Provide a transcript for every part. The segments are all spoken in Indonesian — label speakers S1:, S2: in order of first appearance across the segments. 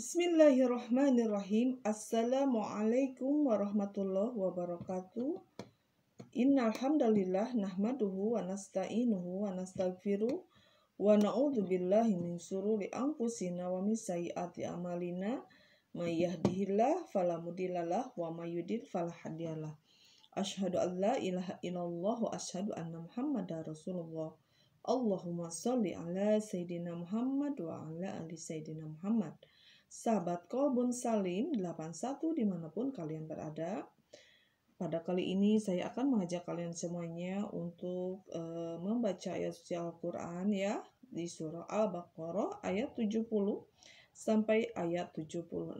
S1: Bismillahirrahmanirrahim. Assalamualaikum warahmatullahi wabarakatuh. Innal hamdalillah nahmaduhu wa nasta'inuhu wa nastaghfiruh wa na'udzu billahi min syururi anfusina wa min sayyiati a'malina. May yahdihillahu fala mudhillalah wa may yudhlil fala hadiyalah. Asyhadu an la ilaha illallah wa asyhadu anna Muhammadar Rasulullah. Allahumma sholli ala Sayyidina Muhammad wa ala ali Sayyidina Muhammad. Sahabat Kolbun Salim 81 dimanapun kalian berada. Pada kali ini saya akan mengajak kalian semuanya untuk membaca ayat suci Al-Quran ya, di surah Al-Baqarah ayat 70 sampai ayat 76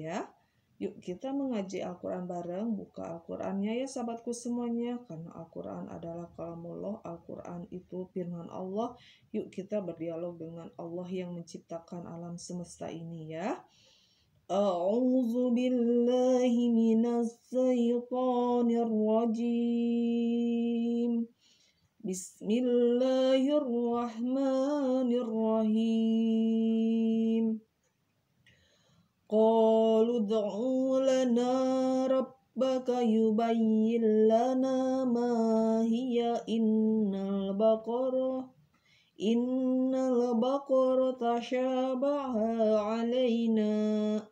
S1: ya. Yuk kita mengaji Al-Quran bareng, buka Al-Qurannya ya sahabatku semuanya, karena Al-Quran adalah kalamullah, Al-Quran itu firman Allah. Yuk kita berdialog dengan Allah yang menciptakan alam semesta ini ya. A'udzu billahi minas syaitonir rajim. Bismillahirrahmanirrahim. Qalu ud'u lana rabbaka yubayyin lana ma hiya innal baqara tashabaha alaina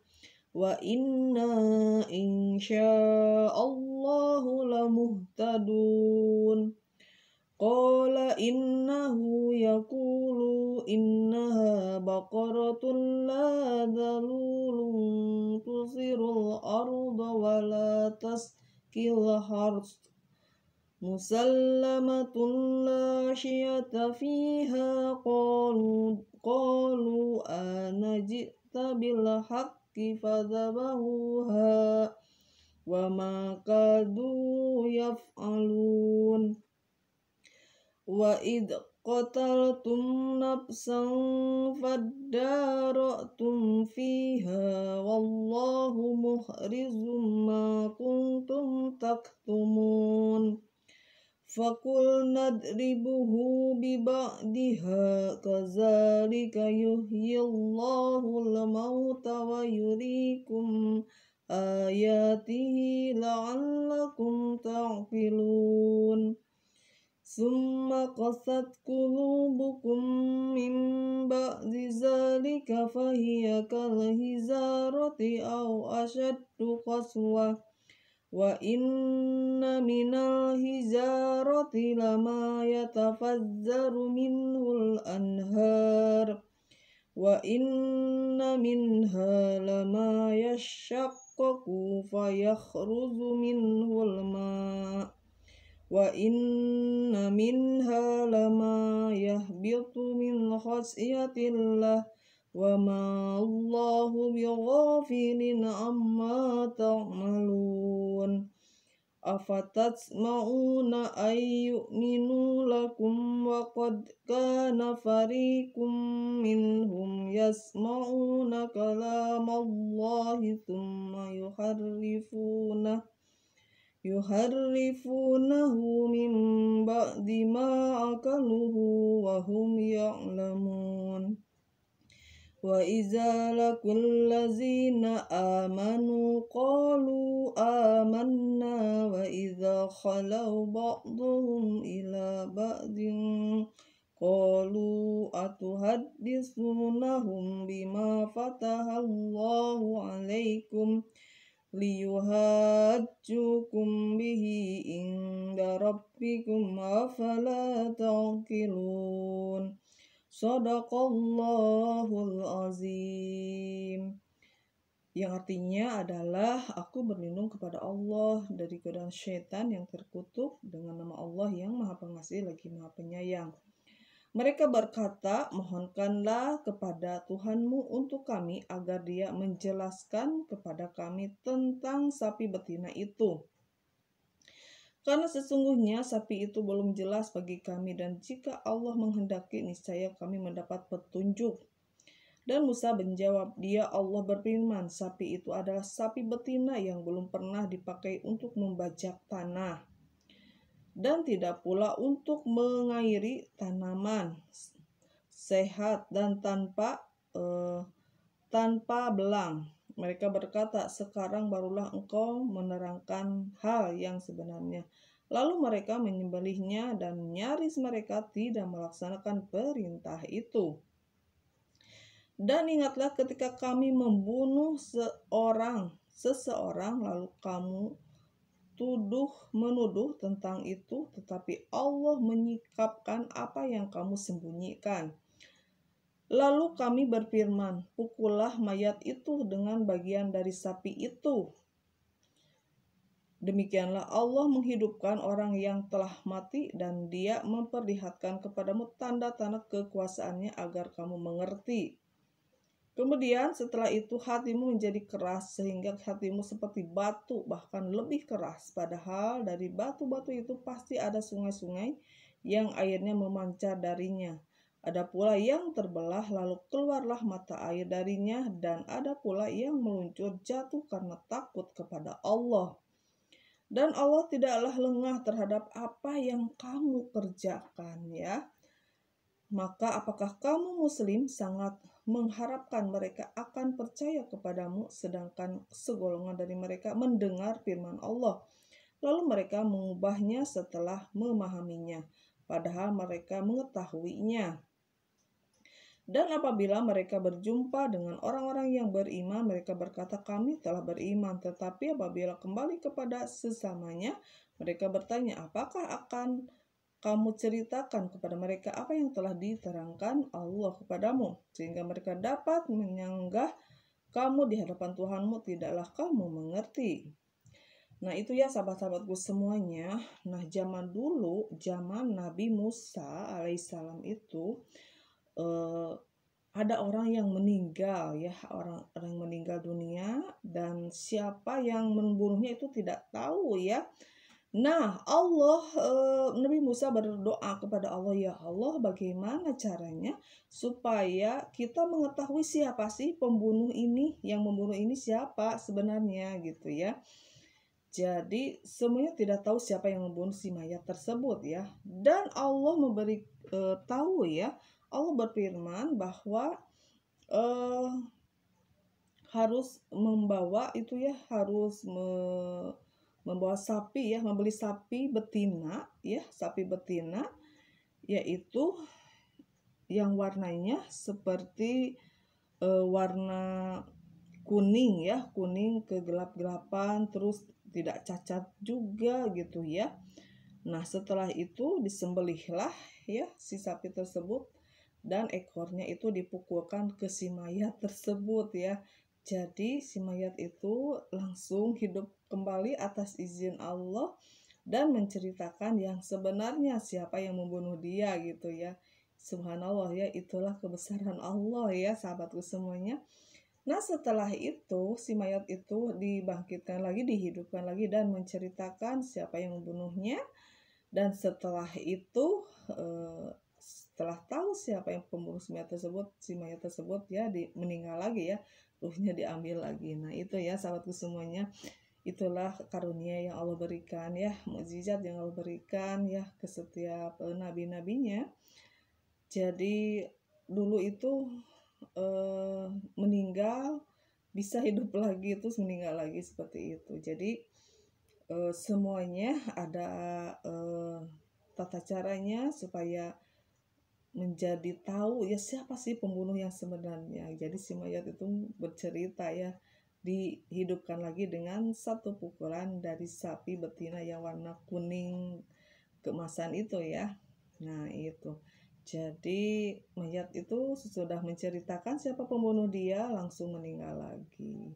S1: wa inna insya'allahu lamuhtadun. Qala innahu yaqulu innaha baqaratun la dhalulun tusirul arda wa la taskil harth musallamatun la syiyata fiha. Qalu anajita bil haqqi fadhabahuha wa ma kadu yaf'alun. Wa id qataltum nafsan faddara'tum fiha wallahu mukhrizum ma kuntum taktumun. Faqulna adribuhu biba'diha kadzalika yuhyillahu al-mauta wa yuriikum ayatihi la'allakum ta'qilun. Summa qasat qulubukum min ba'di zalika fahiya kal hizarati aw ashaddu qaswa wa inna minal hizarati lama yatafazzaru minhul anhar wa inna minha lama yashaqqaqu fayakhruju minhul ma' wa inna minha lama yahbitu min khasyatillah wa ma Allahu bighafilin amma ta'malun. Afatasma'una ay yu'minu lakum wa qad kana fariqum minhum yasma'una kalamallahi thumma yuharrifunahu min ba'di ma akaluhu wa hum ya'lamun. Wa iza laqul ladzina amanu qalu amanna wa iza khalau ba'duhum ila ba'din qalu atuhaddisunahum bima fatahallahu alaikum liyuhajjukum bihi inda rabbikum afala ta'qilun. Shadaqallahul azim. Yang artinya adalah aku berlindung kepada Allah dari godaan syaitan yang terkutuk dengan nama Allah yang Maha Pengasih lagi Maha Penyayang. Mereka berkata, mohonkanlah kepada Tuhanmu untuk kami agar Dia menjelaskan kepada kami tentang sapi betina itu. Karena sesungguhnya sapi itu belum jelas bagi kami, dan jika Allah menghendaki niscaya kami mendapat petunjuk. Dan Musa menjawab, dia Allah berfirman, sapi itu adalah sapi betina yang belum pernah dipakai untuk membajak tanah. Dan tidak pula untuk mengairi tanaman, sehat dan tanpa tanpa belang. Mereka berkata, sekarang barulah engkau menerangkan hal yang sebenarnya. Lalu mereka menyembelihnya dan nyaris mereka tidak melaksanakan perintah itu. Dan ingatlah ketika kami membunuh seseorang lalu kamu menuduh tentang itu, tetapi Allah menyikapkan apa yang kamu sembunyikan. Lalu kami berfirman, pukullah mayat itu dengan bagian dari sapi itu. Demikianlah Allah menghidupkan orang yang telah mati dan Dia memperlihatkan kepadamu tanda-tanda kekuasaannya agar kamu mengerti. Kemudian setelah itu hatimu menjadi keras sehingga hatimu seperti batu, bahkan lebih keras. Padahal dari batu-batu itu pasti ada sungai-sungai yang airnya memancar darinya. Ada pula yang terbelah lalu keluarlah mata air darinya, dan ada pula yang meluncur jatuh karena takut kepada Allah. Dan Allah tidaklah lengah terhadap apa yang kamu kerjakan, ya. Maka apakah kamu muslim sangat mengharapkan mereka akan percaya kepadamu, sedangkan segolongan dari mereka mendengar firman Allah, lalu mereka mengubahnya setelah memahaminya, padahal mereka mengetahuinya. Dan apabila mereka berjumpa dengan orang-orang yang beriman, mereka berkata, kami telah beriman. Tetapi apabila kembali kepada sesamanya, mereka bertanya, apakah akan kamu ceritakan kepada mereka apa yang telah diterangkan Allah kepadamu, sehingga mereka dapat menyanggah kamu di hadapan Tuhanmu, tidaklah kamu mengerti. Nah itu ya sahabat-sahabatku semuanya. Nah zaman dulu, zaman Nabi Musa alaihissalam itu, ada orang yang meninggal, ya, orang yang meninggal dunia, dan siapa yang membunuhnya itu tidak tahu, ya. Nah Nabi Musa berdoa kepada Allah, ya Allah, bagaimana caranya supaya kita mengetahui siapa sih pembunuh ini, yang membunuh ini siapa sebenarnya, gitu ya. Jadi semuanya tidak tahu siapa yang membunuh si mayat tersebut, ya. Dan Allah memberi tahu, ya. Allah berfirman bahwa harus membawa itu, ya, harus membawa sapi, ya, membeli sapi betina, ya, sapi betina, yaitu yang warnanya seperti warna kuning, ya, kuning kegelap-gelapan, terus tidak cacat juga, gitu ya. Nah setelah itu disembelihlah, ya, si sapi tersebut, dan ekornya itu dipukulkan ke si mayat tersebut, ya. Jadi si mayat itu langsung hidup kembali atas izin Allah dan menceritakan yang sebenarnya siapa yang membunuh dia, gitu ya. Subhanallah, ya, itulah kebesaran Allah, ya, sahabatku semuanya. Nah setelah itu si mayat itu dibangkitkan lagi, dihidupkan lagi, dan menceritakan siapa yang membunuhnya. Dan setelah itu setelah tahu siapa yang pembunuh si mayat tersebut, ya, meninggal lagi, ya, ruhnya diambil lagi. Nah itu ya sahabatku semuanya, itulah karunia yang Allah berikan, ya, mukjizat yang Allah berikan, ya, ke setiap nabi-nabinya. Jadi dulu itu meninggal bisa hidup lagi, terus meninggal lagi, seperti itu. Jadi semuanya ada tata caranya supaya menjadi tahu, ya, siapa sih pembunuh yang sebenarnya. Jadi si mayat itu bercerita, ya, dihidupkan lagi dengan satu pukulan dari sapi betina yang warna kuning keemasan itu, ya. Nah itu, jadi mayat itu sudah menceritakan siapa pembunuh dia, langsung meninggal lagi.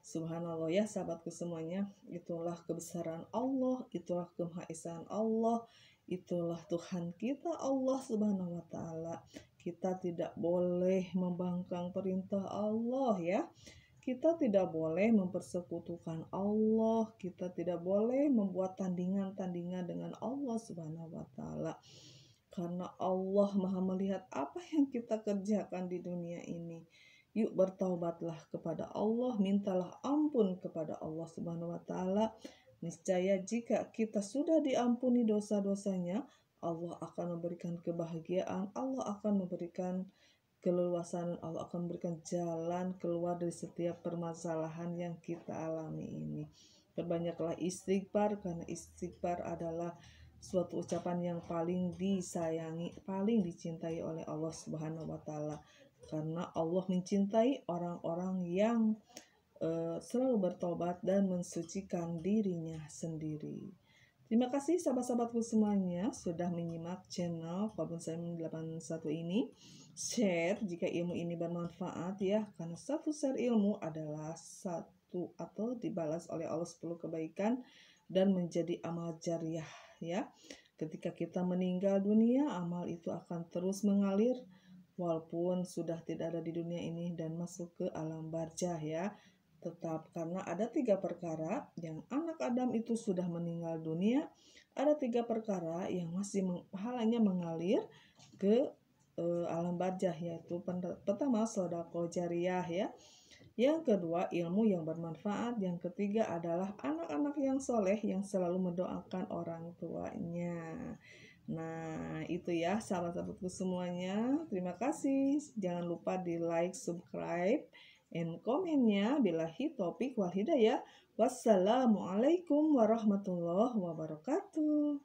S1: Subhanallah, ya, sahabatku semuanya, itulah kebesaran Allah, itulah kemahaesaan Allah, itulah Tuhan kita Allah Subhanahu wa taala. Kita tidak boleh membangkang perintah Allah, ya. Kita tidak boleh mempersekutukan Allah, kita tidak boleh membuat tandingan-tandingan dengan Allah Subhanahu wa taala. Karena Allah Maha melihat apa yang kita kerjakan di dunia ini. Yuk bertaubatlah kepada Allah, mintalah ampun kepada Allah Subhanahu wa taala. Niscaya jika kita sudah diampuni dosa-dosanya, Allah akan memberikan kebahagiaan, Allah akan memberikan keleluasan, Allah akan memberikan jalan keluar dari setiap permasalahan yang kita alami ini. Perbanyaklah istighfar, karena istighfar adalah suatu ucapan yang paling disayangi, paling dicintai oleh Allah Subhanahu wa taala. Karena Allah mencintai orang-orang yang selalu bertobat dan mensucikan dirinya sendiri. Terima kasih sahabat-sahabatku semuanya sudah menyimak channel Kobun 81 ini. Share jika ilmu ini bermanfaat ya, karena satu share ilmu adalah satu atau dibalas oleh Allah 10 kebaikan dan menjadi amal jariah ya. Ketika kita meninggal dunia, amal itu akan terus mengalir walaupun sudah tidak ada di dunia ini dan masuk ke alam barzah ya. Tetap karena ada 3 perkara yang anak Adam itu sudah meninggal dunia, ada 3 perkara yang masih pahalanya mengalir ke alam barzah, yaitu pertama sodako jariah ya, yang kedua ilmu yang bermanfaat, yang ketiga adalah anak-anak yang soleh yang selalu mendoakan orang tuanya. Nah itu ya sahabat-sahabatku semuanya, terima kasih, jangan lupa di like, subscribe, and komennya. Billahi taufiq wal hidayah. Wassalamualaikum warahmatullahi wabarakatuh.